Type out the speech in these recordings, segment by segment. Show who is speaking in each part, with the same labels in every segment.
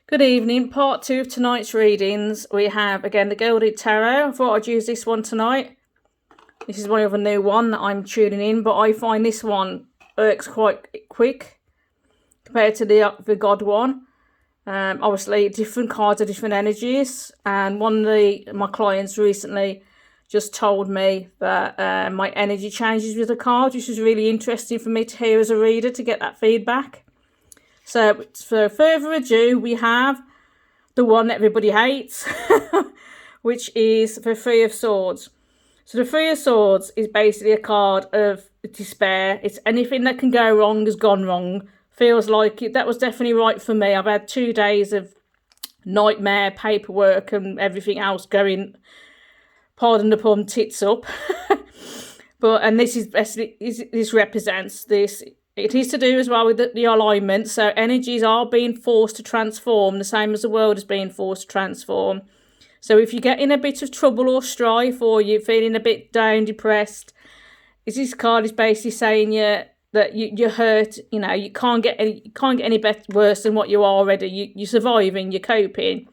Speaker 1: Good evening. Part 2 of tonight's readings. We have again the Gilded Tarot. I thought I'd use this one tonight. This is one of a new one that I'm tuning in, but I find this one works quite quick compared to the God one. Obviously, different cards are different energies, and one of my clients recently just told me that my energy changes with the card, which is really interesting for me to hear as a reader to get that feedback. So, for further ado, we have the one that everybody hates, which is the Three of Swords. So the Three of Swords is basically a card of despair. It's anything that can go wrong has gone wrong. Feels like it. That was definitely right for me. I've had 2 days of nightmare paperwork and everything else going, pardon the pun, tits up. And this is basically, this represents this. It is to do as well with the alignment. So energies are being forced to transform, the same as the world is being forced to transform. So if you get in a bit of trouble or strife, or you're feeling a bit down, depressed, this card is basically saying that you're hurt. You know, you can't get any better, worse than what you are already. You're surviving. You're coping.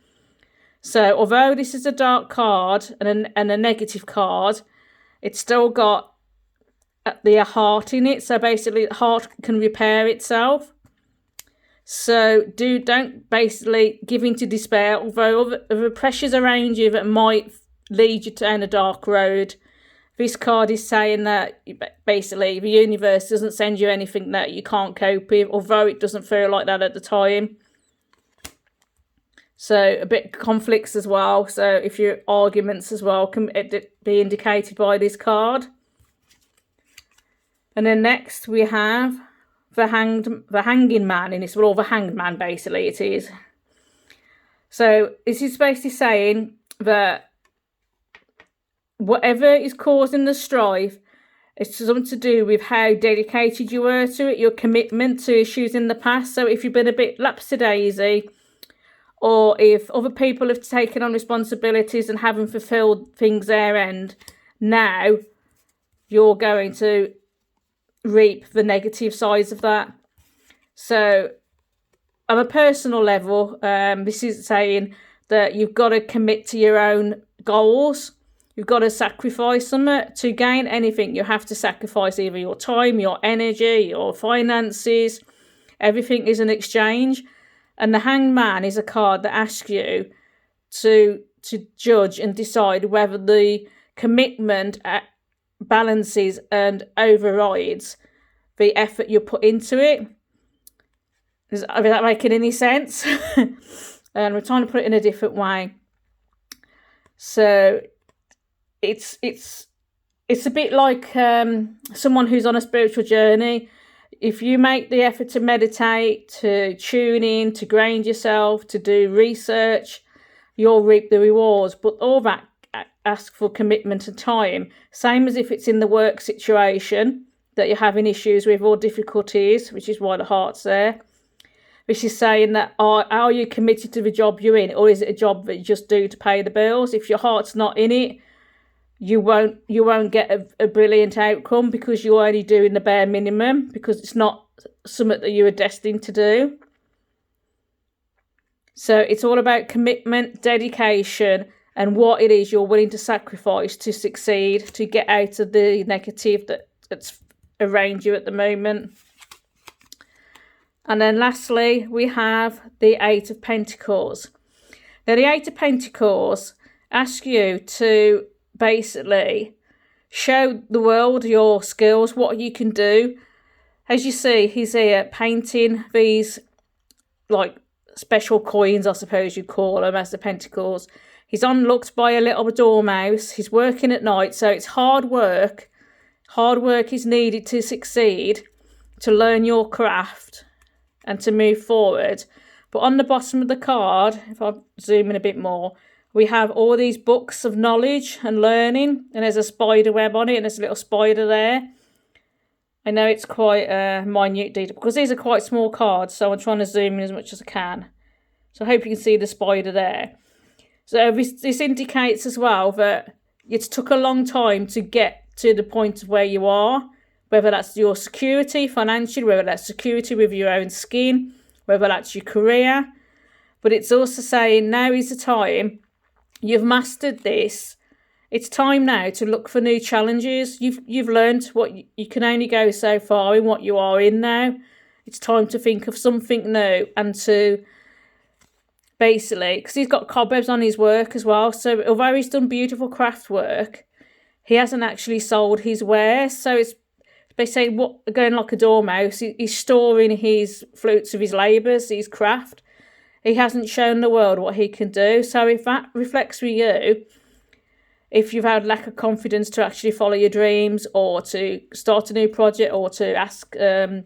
Speaker 1: So although this is a dark card and a negative card, it's still got the heart in it. So basically, the heart can repair itself. So don't basically give in to despair, although the pressures around you that might lead you down a dark road. This card is saying that basically the universe doesn't send you anything that you can't cope with, although it doesn't feel like that at the time. So a bit of conflicts as well. So if your arguments as well can be indicated by this card. And then next we have the hanging man in this, well, the hanged man basically it is. So this is basically saying that whatever is causing the strife, it's something to do with how dedicated you were to it, your commitment to issues in the past. So if you've been a bit lapsy-daisy, or if other people have taken on responsibilities and haven't fulfilled things their end, now you're going to reap the negative sides of that. So on a personal level, this is saying that you've got to commit to your own goals. You've got to sacrifice something. To gain anything, you have to sacrifice either your time, your energy, your finances. Everything is an exchange. And the Hanged Man is a card that asks you to judge and decide whether the commitment balances and overrides the effort you put into it. Is that making any sense? And we're trying to put it in a different way. So it's a bit like someone who's on a spiritual journey. If you make the effort to meditate, to tune in, to ground yourself, to do research, you'll reap the rewards. But all that asks for commitment and time. Same as if it's in the work situation that you're having issues with or difficulties, which is why the heart's there. Which is saying that are you committed to the job you're in, or is it a job that you just do to pay the bills? If your heart's not in it, you won't get a brilliant outcome, because you're only doing the bare minimum, because it's not something that you were destined to do. So it's all about commitment, dedication, and what it is you're willing to sacrifice to succeed, to get out of the negative that's around you at the moment. And then lastly, we have the Eight of Pentacles. Now, the Eight of Pentacles asks you to basically show the world your skills, what you can do. As you see, he's here painting these like special coins, I suppose you'd call them, as the pentacles. He's unlocked by a little dormouse. He's working at night, so it's hard work. Hard work is needed to succeed, to learn your craft and to move forward. But on the bottom of the card, if I zoom in a bit more, we have all these books of knowledge and learning, and there's a spider web on it, and there's a little spider there. I know it's quite a minute detail, because these are quite small cards, so I'm trying to zoom in as much as I can. So I hope you can see the spider there. So this indicates as well that it took a long time to get to the point of where you are, whether that's your security financially, whether that's security with your own skin, whether that's your career. But it's also saying now is the time. You've mastered this. It's time now to look for new challenges. You've learned what you can only go so far in what you are in now. It's time to think of something new and to basically, because he's got cobwebs on his work as well. So although he's done beautiful craft work, he hasn't actually sold his wares. So it's basically going like a dormouse. He's storing his fruits of his labours, his craft. He hasn't shown the world what he can do. So if that reflects with you, if you've had lack of confidence to actually follow your dreams or to start a new project or to ask a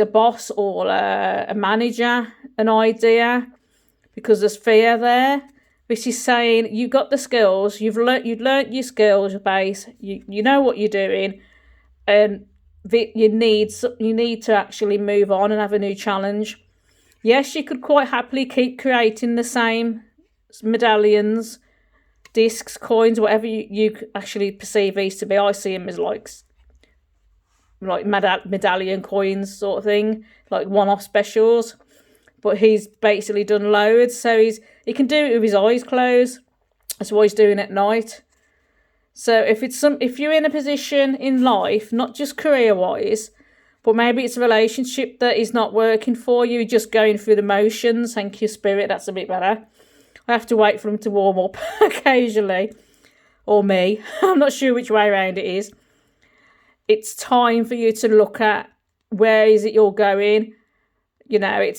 Speaker 1: boss or a manager an idea because there's fear there, this is saying you've got the skills, you've learnt your skills base, you know what you're doing, and you need to actually move on and have a new challenge. Yes, you could quite happily keep creating the same medallions, discs, coins, whatever you actually perceive these to be. I see them as like medallion coins sort of thing, like one-off specials. But he's basically done loads, so he can do it with his eyes closed. That's why he's doing it at night. So if you're in a position in life, not just career-wise, but maybe it's a relationship that is not working for you, just going through the motions. Thank you, Spirit, that's a bit better. I have to wait for them to warm up occasionally. Or me. I'm not sure which way around it is. It's time for you to look at where is it you're going. You know,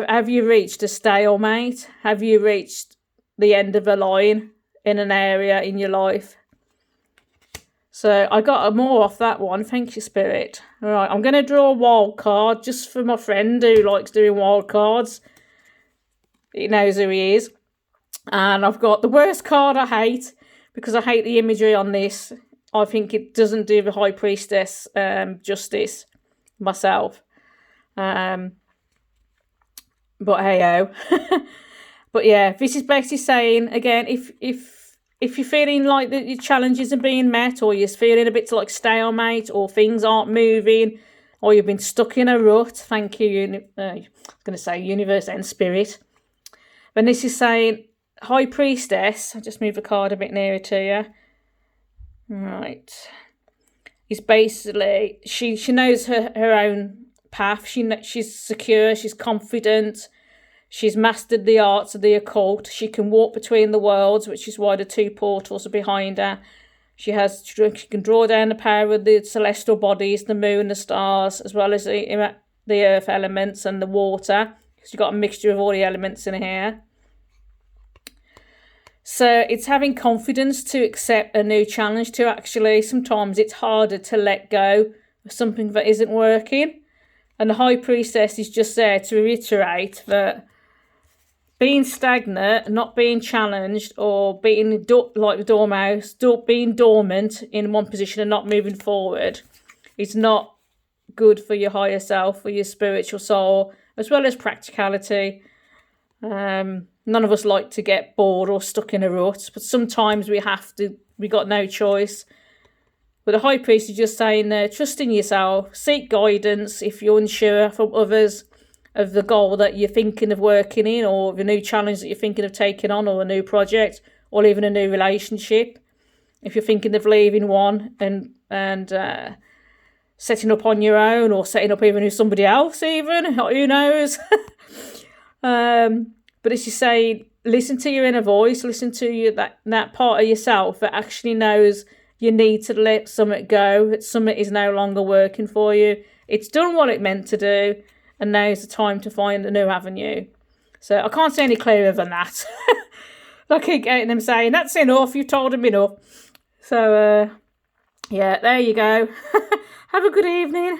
Speaker 1: have you reached a stalemate? Have you reached the end of a line in an area in your life? So I got more off that one. Thank you, Spirit. All right, I'm going to draw a wild card just for my friend who likes doing wild cards. He knows who he is. And I've got the worst card I hate because I hate the imagery on this. I think it doesn't do the High Priestess justice myself. But hey-oh. But yeah, this is basically saying, again, if you're feeling like that your challenges are being met, or you're feeling a bit like stalemate, or things aren't moving, or you've been stuck in a rut, thank you, I was going to say universe and spirit. But this is saying, High Priestess, I'll just move the card a bit nearer to you. Right. Is basically, she knows her own path. She's secure, she's confident. She's mastered the arts of the occult. She can walk between the worlds, which is why the two portals are behind her. She can draw down the power of the celestial bodies, the moon, the stars, as well as the earth elements and the water. She's got a mixture of all the elements in here. So it's having confidence to accept a new challenge, to actually, sometimes it's harder to let go of something that isn't working. And the High Priestess is just there to reiterate that being stagnant, not being challenged, or being like the dormouse, being dormant in one position and not moving forward is not good for your higher self, for your spiritual soul, as well as practicality. None of us like to get bored or stuck in a rut, but sometimes we got no choice. But the High Priest is just saying trust in yourself, seek guidance if you're unsure from others of the goal that you're thinking of working in, or the new challenge that you're thinking of taking on, or a new project, or even a new relationship. If you're thinking of leaving one and setting up on your own, or setting up even with somebody else, even, who knows? But it's just saying, listen to your inner voice, listen to that part of yourself that actually knows you need to let something go, that something is no longer working for you. It's done what it meant to do, and now's the time to find a new avenue. So I can't say any clearer than that. I keep getting them saying, that's enough, you've told them enough. So, yeah, there you go. Have a good evening.